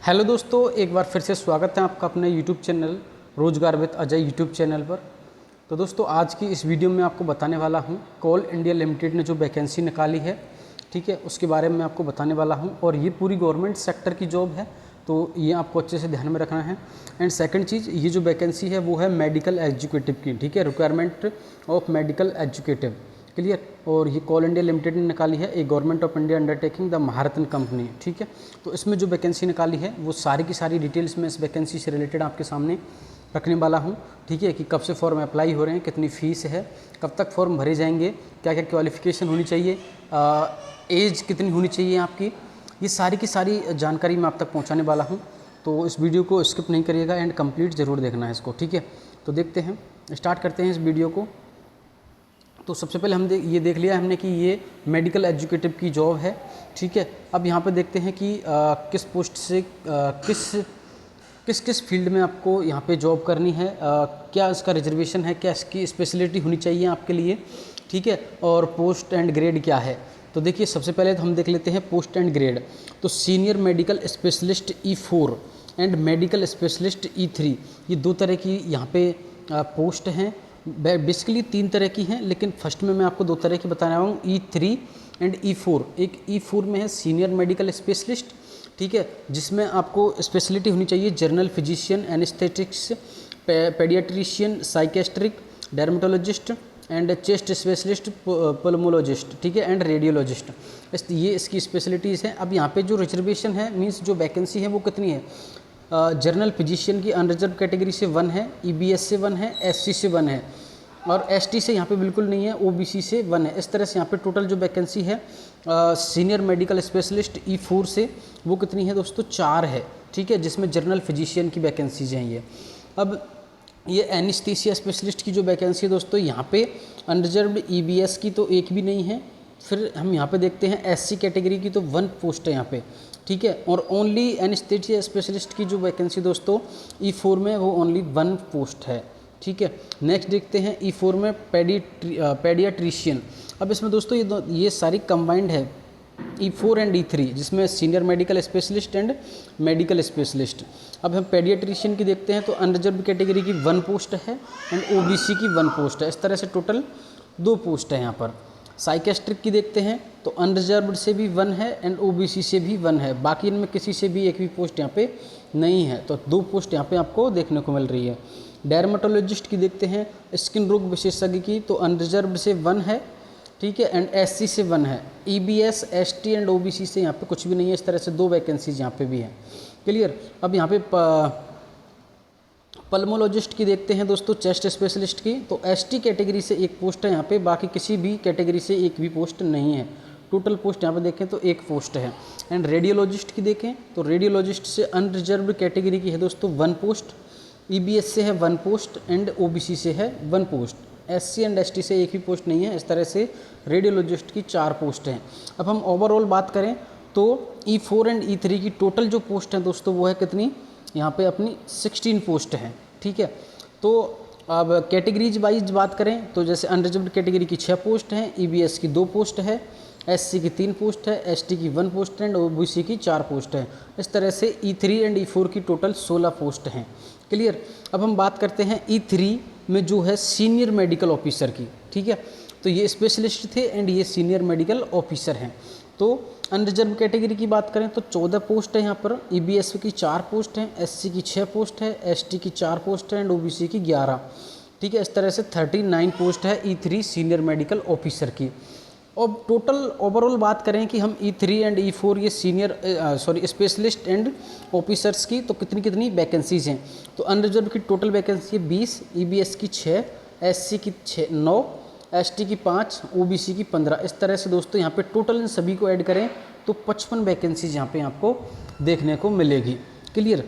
Hello दोस्तों, एक बार फिर से स्वागत है आपका अपने यूट्यूब चैनल रोजगार विद अजय यूट्यूब चैनल पर। तो दोस्तों, आज की इस वीडियो में आपको बताने वाला हूं कोल इंडिया लिमिटेड ने जो वैकेंसी निकाली है, ठीक है, उसके बारे में आपको बताने वाला हूं। और ये पूरी गवर्नमेंट सेक्टर की जॉब है, तो ये आपको अच्छे से ध्यान में रखना है। एंड सेकंड चीज़, ये जो वैकेंसी है वो है मेडिकल एजुकेटिव की, ठीक है, requirement of medical executive, clear. और ये कोल इंडिया लिमिटेड ने निकाली है, एक government of India undertaking the Maharatna company, ठीक है। तो इसमें जो वैकेंसी निकाली है वो सारी की सारी डिटेल्स में इस वैकेंसी से रिलेटेड आपके सामने रखने वाला हूँ, ठीक है, कि कब से फॉर्म अप्लाई हो रहे हैं, कितनी फ़ीस है, कब तक फॉर्म भरे जाएंगे, क्या क्या क्वालिफिकेशन होनी चाहिए, एज कितनी होनी चाहिए आपकी, ये सारी की सारी जानकारी मैं आप तक पहुँचाने वाला हूँ। तो इस वीडियो को स्किप नहीं करिएगा एंड कंप्लीट ज़रूर देखना है इसको, ठीक है। तो देखते हैं, स्टार्ट करते हैं इस वीडियो को। तो सबसे पहले हम ये देख लिया हमने कि ये मेडिकल एजुकेटिव की जॉब है, ठीक है। अब यहाँ पे देखते हैं कि किस पोस्ट से किस फील्ड में आपको यहाँ पे जॉब करनी है, क्या इसका रिजर्वेशन है, क्या इसकी स्पेशलिटी होनी चाहिए आपके लिए, ठीक है, और पोस्ट एंड ग्रेड क्या है। तो देखिए, सबसे पहले तो हम देख लेते हैं पोस्ट एंड ग्रेड। तो senior medical specialist E4 and medical specialist E3, ये दो तरह की यहाँ पे पोस्ट हैं। बेसिकली तीन तरह की हैं, लेकिन फर्स्ट में मैं आपको दो तरह की बता रहा हूँ, E3 एंड E4। एक E4 में है सीनियर मेडिकल स्पेशलिस्ट, ठीक है, जिसमें आपको स्पेशलिटी होनी चाहिए general physician, anaesthetics, paediatrician, psychiatric, dermatologist and chest specialist, pulmonologist, ठीक है, एंड रेडियोलॉजिस्ट। ये इसकी स्पेशलिटीज़ हैं। अब यहाँ पे जो रिजर्वेशन है, मीन्स जो वैकेंसी है वो कितनी है, जनरल फिजिशियन की अनरिजर्व कैटेगरी से 1 है, EBS से 1 है, SC से 1 है, और ST से यहाँ पे बिल्कुल नहीं है, OBC से 1 है। इस तरह से यहाँ पे टोटल जो वैकेंसी है सीनियर मेडिकल स्पेशलिस्ट E4 से वो कितनी है दोस्तों, 4 है, ठीक है, जिसमें जनरल फिजिशियन की वैकेंसीज हैं ये। अब ये एनेस्थीसिया स्पेशलिस्ट की जो वैकेंसी है दोस्तों, यहाँ पे अनरिजर्व्ड EBS की तो एक भी नहीं है। फिर हम यहाँ पे देखते हैं SC कैटेगरी की तो 1 पोस्ट है यहाँ पे, ठीक है, और ओनली एनेस्थीसिया स्पेशलिस्ट की जो वैकेंसी दोस्तों E4 में वो ओनली 1 पोस्ट है, ठीक है। नेक्स्ट देखते हैं E4 में पेडियाट्रिशियन। अब इसमें दोस्तों ये सारी कंबाइंड है, E4 एंड E3, जिसमें senior medical specialist and medical specialist. अब हम पेडियाट्रिशियन की देखते हैं तो अनरिजर्व कैटेगरी की 1 पोस्ट है एंड OBC की 1 पोस्ट है। इस तरह से टोटल 2 पोस्ट है यहाँ पर। साइकेस्ट्रिक की देखते हैं तो अनरिजर्व्ड से भी 1 है एंड OBC से भी 1 है, बाकी इनमें किसी से भी एक भी पोस्ट यहाँ पे नहीं है, तो 2 पोस्ट यहाँ पे आपको देखने को मिल रही है। डर्मेटोलॉजिस्ट की देखते हैं, स्किन रोग विशेषज्ञ की, तो अनरिजर्व्ड से 1 है, ठीक है, एंड SC से 1 है। EBS, ST एंड OBC से यहाँ पे कुछ भी नहीं है। इस तरह से 2 वैकेंसीज यहाँ पे भी हैं, क्लियर। अब यहाँ पे पल्मोलॉजिस्ट की देखते हैं दोस्तों, चेस्ट स्पेशलिस्ट की, तो ST कैटेगरी से 1 पोस्ट है यहाँ पे, बाकी किसी भी कैटेगरी से एक भी पोस्ट नहीं है। टोटल पोस्ट यहाँ पे देखें तो 1 पोस्ट है। एंड रेडियोलॉजिस्ट की देखें तो रेडियोलॉजिस्ट से अनरिजर्व्ड कैटेगरी की है दोस्तों 1 पोस्ट, EBS से है 1 पोस्ट एंड OBC से है 1 पोस्ट, SC एंड ST से एक भी पोस्ट नहीं है। इस तरह से रेडियोलॉजिस्ट की 4 पोस्ट हैं। अब हम ओवरऑल बात करें तो E4 एंड E3 की टोटल जो पोस्ट है दोस्तों वो है कितनी, यहाँ पे अपनी 16 पोस्ट हैं, ठीक है। तो अब कैटेगरीज वाइज बात करें तो जैसे अनरिजर्व्ड कैटेगरी की 6 पोस्ट हैं, EBS की 2 पोस्ट है, SC की 3 पोस्ट है, ST की 1 पोस्ट है एंड OBC की 4 पोस्ट है। इस तरह से E3 एंड E4 की टोटल 16 पोस्ट हैं, क्लियर। अब हम बात करते हैं E3 में जो है सीनियर मेडिकल ऑफिसर की, ठीक है, तो ये स्पेशलिस्ट थे एंड ये सीनियर मेडिकल ऑफिसर हैं। तो अनरिजर्व कैटेगरी की बात करें तो 14 पोस्ट है यहाँ पर, EBS की 4 पोस्ट हैं, SC की 6 पोस्ट है, ST की 4 पोस्ट है एंड OBC की 11, ठीक है। इस तरह से 39 पोस्ट है E3 सीनियर मेडिकल ऑफिसर की। अब टोटल ओवरऑल बात करें कि हम E3 एंड E4 ये स्पेशलिस्ट एंड ऑफिसर्स की तो कितनी कितनी वैकेंसीज हैं, तो अनरिजर्व की टोटल वैकेंसी है 20, EBS की 6, SC की 9, ST की 5, OBC की 15। इस तरह से दोस्तों यहाँ पे टोटल इन सभी को ऐड करें तो 55 वैकेंसीज यहाँ पे आपको देखने को मिलेगी, क्लियर।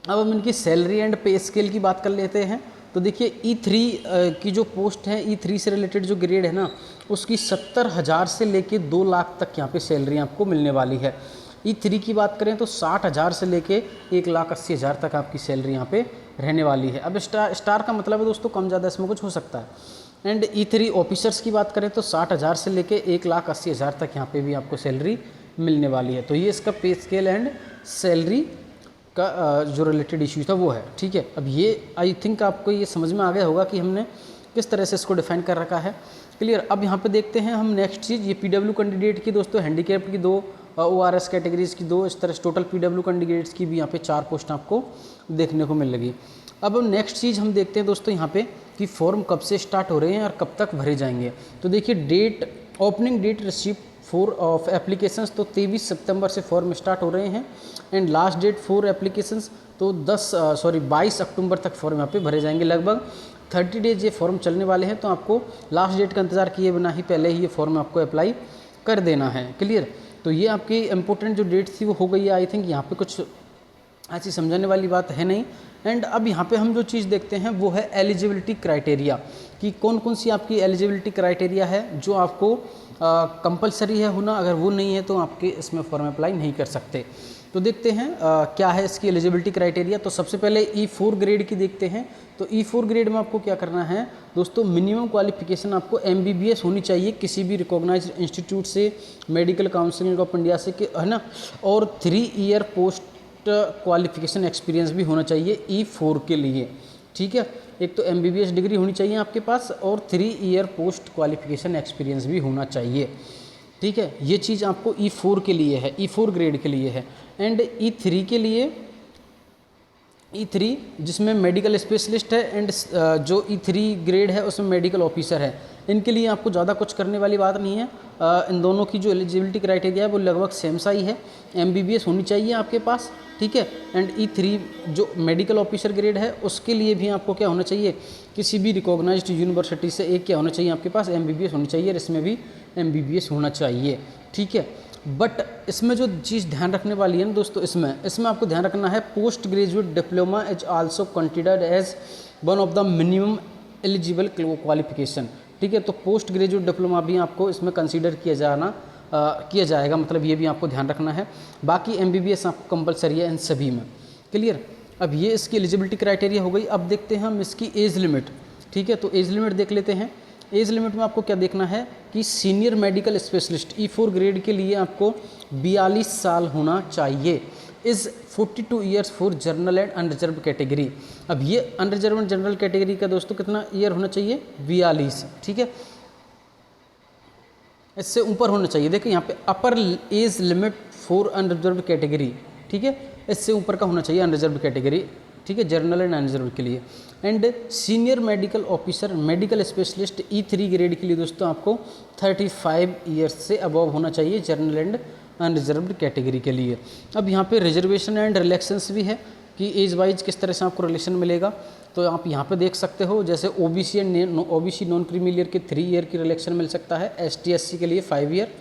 अब हम इनकी सैलरी एंड पे स्केल की बात कर लेते हैं। तो देखिए E3 की जो पोस्ट है, E3 से रिलेटेड जो ग्रेड है ना, उसकी 70,000 से लेके 2 लाख तक यहाँ पे सैलरी आपको मिलने वाली है। E3 की बात करें तो 60,000 से लेके 1,80,000 तक आपकी सैलरी यहाँ पे रहने वाली है। अब स्टार का मतलब है दोस्तों कम ज़्यादा इसमें कुछ हो सकता है। एंड E3 ऑफिसर्स की बात करें तो 60,000 से लेके 1,80,000 तक यहाँ पे भी आपको सैलरी मिलने वाली है। तो ये इसका पे स्केल एंड सैलरी का जो रिलेटेड इशू था वो है, ठीक है। अब ये आई थिंक आपको ये समझ में आ गया होगा कि हमने किस तरह से इसको डिफाइन कर रखा है, क्लियर। अब यहाँ पे देखते हैं हम नेक्स्ट चीज़, ये पीडब्ल्यू कैंडिडेट की दोस्तों हैंडीकैप्ड की 2, ओआरएस कैटेगरीज की 2, इस तरह से टोटल पीडब्ल्यू कैंडिडेट्स की भी यहाँ पे 4 पोस्ट आपको देखने को मिल लगी। अब नेक्स्ट चीज़ हम देखते हैं दोस्तों यहाँ पे कि फॉर्म कब से स्टार्ट हो रहे हैं और कब तक भरे जाएंगे। तो देखिए date, opening date receipt for of applications, तो 23 सितंबर से फॉर्म स्टार्ट हो रहे हैं and last date for applications तो 22 अक्टूबर तक फॉर्म यहाँ पे भरे जाएंगे। लगभग 30 डेज ये फॉर्म चलने वाले हैं, तो आपको लास्ट डेट का इंतज़ार किए बिना ही पहले ही ये फॉर्म आपको अप्लाई कर देना है, क्लियर। तो ये आपकी इंपॉर्टेंट जो डेट थी वो हो गई है। आई थिंक यहाँ पे कुछ ऐसी समझाने वाली बात है नहीं। एंड अब यहाँ पे हम जो चीज़ देखते हैं वो है एलिजिबिलिटी क्राइटेरिया, कि कौन कौन सी आपकी एलिजिबिलिटी क्राइटेरिया है जो आपको कंपलसरी है होना, अगर वो नहीं है तो आपके इसमें फॉर्म अप्लाई नहीं कर सकते। तो देखते हैं क्या है इसकी एलिजिबिलिटी क्राइटेरिया। तो सबसे पहले E4 ग्रेड की देखते हैं। तो E4 ग्रेड में आपको क्या करना है दोस्तों, मिनिमम क्वालिफिकेशन आपको MBBS होनी चाहिए किसी भी रिकॉग्नाइज्ड इंस्टीट्यूट से, मेडिकल काउंसिल ऑफ इंडिया से, है ना, और 3 ईयर पोस्ट क्वालिफिकेशन एक्सपीरियंस भी होना चाहिए E4 के लिए, ठीक है। एक तो MBBS डिग्री होनी चाहिए आपके पास और 3 ईयर पोस्ट क्वालिफिकेशन एक्सपीरियंस भी होना चाहिए, ठीक है। ये चीज़ आपको E4 के लिए है, E4 ग्रेड के लिए है। एंड E3 के लिए, E3 जिसमें मेडिकल स्पेशलिस्ट है एंड जो E3 ग्रेड है उसमें मेडिकल ऑफिसर है, इनके लिए आपको ज़्यादा कुछ करने वाली बात नहीं है। इन दोनों की जो एलिजिबिलिटी क्राइटेरिया है वो लगभग सेम सा ही है। MBBS होनी चाहिए आपके पास, ठीक है। एंड E3 जो मेडिकल ऑफिसर ग्रेड है उसके लिए भी आपको क्या होना चाहिए, किसी भी रिकॉग्नाइज्ड यूनिवर्सिटी से एक क्या होना चाहिए आपके पास, MBBS होनी चाहिए, और इसमें भी MBBS होना चाहिए, ठीक है। बट इसमें जो चीज़ ध्यान रखने वाली है ना दोस्तों, इसमें आपको ध्यान रखना है post graduate diploma is also considered as one of the minimum eligible qualification, ठीक है। तो पोस्ट ग्रेजुएट डिप्लोमा भी आपको इसमें कंसीडर किया जाएगा, मतलब ये भी आपको ध्यान रखना है। बाकी MBBS आपको कंपलसरी है इन सभी में, क्लियर। अब ये इसकी एलिजिबिलिटी क्राइटेरिया हो गई। अब देखते हैं हम इसकी एज लिमिट, ठीक है। तो एज लिमिट देख लेते हैं। एज लिमिट में आपको क्या देखना है कि senior medical specialist E4 grade के लिए आपको 42 साल होना चाहिए, is 42 years for general and unreserve category. अब ये अनरिजर्व एंड जनरल कैटेगरी का दोस्तों कितना ईयर होना चाहिए, 42, ठीक है। इससे ऊपर होना चाहिए, देखिए यहाँ पे upper age limit for unreserve category, ठीक है, इससे ऊपर का होना चाहिए अनरिजर्व कैटेगरी, ठीक है, जनरल एंड अनरिजर्व के लिए। And senior medical officer medical specialist E3 grade के लिए दोस्तों आपको 35 ईयर्स से अबव होना चाहिए जनरल एंड अनरिजर्व्ड कैटेगरी के लिए। अब यहाँ पे रिजर्वेशन एंड रिलैक्सेंस भी है कि एज वाइज किस तरह से आपको रिलेशन मिलेगा। तो आप यहाँ पे देख सकते हो, जैसे OBC and OBC non creamy layer के 3 ईयर की रिलेक्शन मिल सकता है, ST SC के लिए 5 ईयर,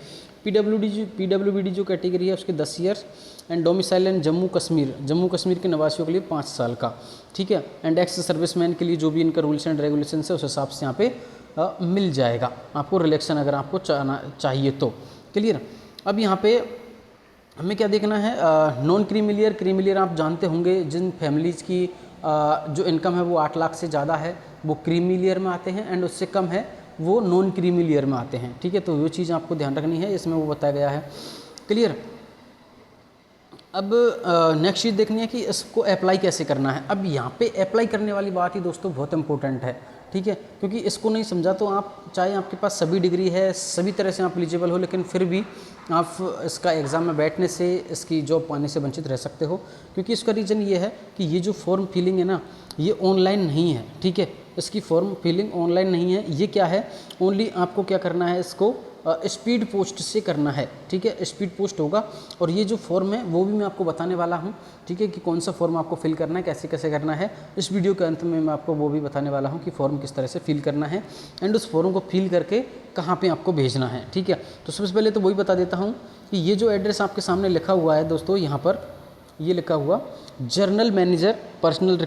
PWBD जो कैटेगरी है उसके 10 years, and domicile and Jammu Kashmir के निवासियों के लिए 5 साल का, ठीक है। एंड एक्स सर्विसमैन के लिए जो भी इनका रूल्स एंड रेगुलेशन है उस हिसाब से यहाँ पे मिल जाएगा आपको रिलेक्शन, अगर आपको चाहिए तो, क्लियर। अब यहाँ पे हमें क्या देखना है, नॉन क्रीमी लेयर आप जानते होंगे, जिन फैमिलीज़ की जो इनकम है वो 8 लाख से ज़्यादा है वो क्रीमी लेयर में आते हैं, एंड उससे कम है वो नॉन क्रीमी लेयर में आते हैं, ठीक है। तो वो चीज़ आपको ध्यान रखनी है, इसमें वो बताया गया है, क्लियर। अब नेक्स्ट चीज़ देखनी है कि इसको अप्लाई कैसे करना है। अब यहाँ पे अप्लाई करने वाली बात ही दोस्तों बहुत इंपॉर्टेंट है, ठीक है, क्योंकि इसको नहीं समझा तो आप चाहे आपके पास सभी डिग्री है, सभी तरह से आप एलिजिबल हो, लेकिन फिर भी आप इसका एग्ज़ाम में बैठने से, इसकी जॉब पाने से वंचित रह सकते हो। क्योंकि इसका रीज़न ये है कि ये जो फॉर्म फिलिंग है ना, ये ऑनलाइन नहीं है, ठीक है, इसकी फॉर्म फिलिंग ऑनलाइन नहीं है। ये क्या है, ओनली आपको क्या करना है, इसको स्पीड पोस्ट से करना है, ठीक है, स्पीड पोस्ट होगा। और ये जो फॉर्म है वो भी मैं आपको बताने वाला हूँ, ठीक है, कि कौन सा फॉर्म आपको फिल करना है, कैसे कैसे करना है। इस वीडियो के अंत में मैं आपको वो भी बताने वाला हूँ कि फॉर्म किस तरह से फिल करना है एंड उस फॉर्म को फिल करके कहाँ पे आपको भेजना है, ठीक है। तो सबसे पहले तो वही बता देता हूँ कि ये जो एड्रेस आपके सामने लिखा हुआ है दोस्तों, यहाँ पर ये लिखा हुआ general manager personnel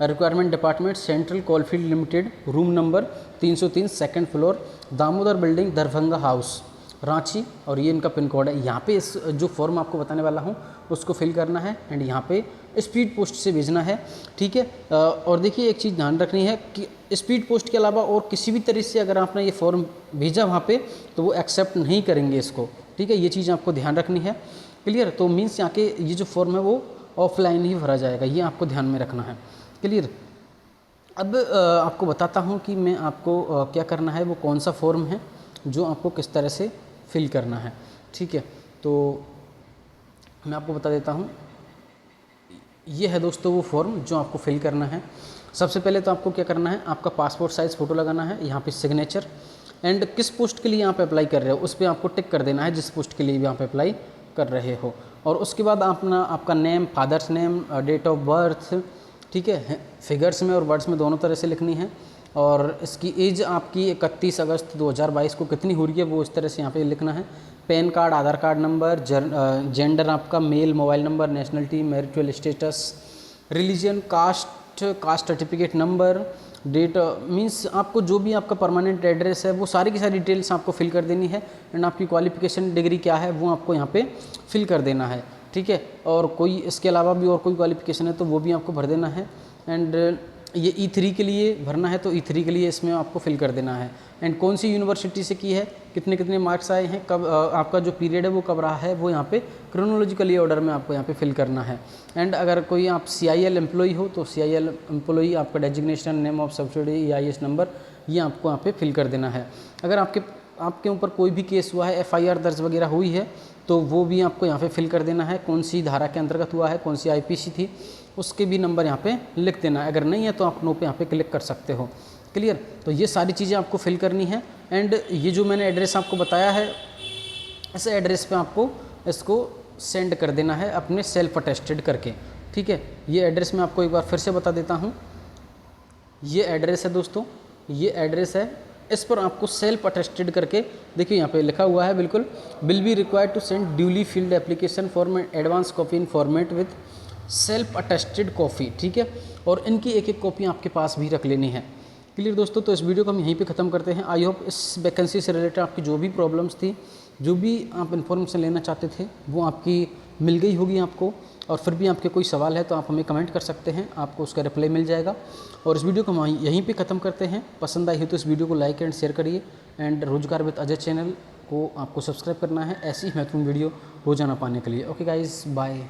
requirement department central coalfield limited, room number 303 second floor, Damodar building, Darbhanga house, Ranchi, और ये इनका पिन कोड है। यहाँ पे इस जो फॉर्म आपको बताने वाला हूँ उसको फिल करना है एंड यहाँ पे स्पीड पोस्ट से भेजना है, ठीक है। और देखिए एक चीज़ ध्यान रखनी है कि स्पीड पोस्ट के अलावा और किसी भी तरीके से अगर आपने ये फॉर्म भेजा वहाँ पे तो वो एक्सेप्ट नहीं करेंगे इसको, ठीक है, ये चीज़ आपको ध्यान रखनी है, क्लियर। तो मीन्स यहाँ के ये जो फॉर्म है वो ऑफलाइन ही भरा जाएगा, ये आपको ध्यान में रखना है। क्लियर। अब आपको बताता हूँ कि मैं आपको क्या करना है, वो कौन सा फॉर्म है जो आपको किस तरह से फिल करना है। ठीक है, तो मैं आपको बता देता हूँ। ये है दोस्तों वो फॉर्म जो आपको फिल करना है। सबसे पहले तो आपको क्या करना है, आपका पासपोर्ट साइज़ फ़ोटो लगाना है, यहाँ पे सिग्नेचर, एंड किस पोस्ट के लिए यहाँ पे अप्लाई कर रहे हो उस पर आपको टिक कर देना है, जिस पोस्ट के लिए भी यहाँ पे अप्लाई कर रहे हो। और उसके बाद आपका name, father's name, date of birth, ठीक है, फिगर्स में और वर्ड्स में दोनों तरह से लिखनी है। और इसकी एज आपकी 31 अगस्त 2022 को कितनी हो रही है वो इस तरह से यहाँ पे लिखना है। Pan card, Aadhaar card number, gender आपका male, mobile number, nationality, marital status, religion, caste certificate number, date, means आपको जो भी आपका परमानेंट एड्रेस है वो सारी की सारी डिटेल्स आपको फिल कर देनी है। एंड आपकी क्वालिफिकेशन डिग्री क्या है वो आपको यहाँ पे फिल कर देना है। ठीक है, और कोई इसके अलावा भी और कोई क्वालिफिकेशन है तो वो भी आपको भर देना है। एंड ये E3 के लिए भरना है तो E3 के लिए इसमें आपको फिल कर देना है। एंड कौन सी यूनिवर्सिटी से की है, कितने कितने मार्क्स आए हैं, कब आपका जो पीरियड है वो कब रहा है, वो यहाँ पे क्रोनोलॉजिकली ऑर्डर में आपको यहाँ पे फिल करना है। एंड अगर कोई आप CIL एम्प्लॉई हो तो CIL एम्प्लॉई, आपका designation, name of subsidy, EIS number, ये आपको यहाँ पे फिल कर देना है। अगर आपके ऊपर कोई भी केस हुआ है, FIR दर्ज वगैरह हुई है तो वो भी आपको यहाँ पे फिल कर देना है। कौन सी धारा के अंतर्गत हुआ है, कौन सी IPC थी, उसके भी नंबर यहाँ पे लिख देना है। अगर नहीं है तो आप नो पे यहाँ पे क्लिक कर सकते हो। क्लियर। तो ये सारी चीज़ें आपको फिल करनी है। एंड ये जो मैंने एड्रेस आपको बताया है, इस एड्रेस पे आपको इसको सेंड कर देना है अपने सेल्फ अटेस्टेड करके। ठीक है, ये एड्रेस मैं आपको एक बार फिर से बता देता हूँ। ये एड्रेस है दोस्तों, ये एड्रेस है, इस पर आपको सेल्फ अटेस्टेड करके, देखिए यहाँ पे लिखा हुआ है बिल्कुल, will be required to send duly filled application form and advance copy in format with self attested copy. ठीक है, और इनकी एक एक कॉपी आपके पास भी रख लेनी है। क्लियर दोस्तों, तो इस वीडियो को हम यहीं पे ख़त्म करते हैं। आई होप इस वैकेंसी से रिलेटेड आपकी जो भी प्रॉब्लम्स थी, जो भी आप इन्फॉर्मेशन लेना चाहते थे, वो आपकी मिल गई होगी आपको। और फिर भी आपके कोई सवाल है तो आप हमें कमेंट कर सकते हैं, आपको उसका रिप्लाई मिल जाएगा। और इस वीडियो को हम यहीं पे ख़त्म करते हैं। पसंद आई हो तो इस वीडियो को लाइक एंड शेयर करिए। एंड रोजगार विद अजय चैनल को आपको सब्सक्राइब करना है ऐसी ही महत्वपूर्ण वीडियो रोजाना पाने के लिए। Okay guys, bye.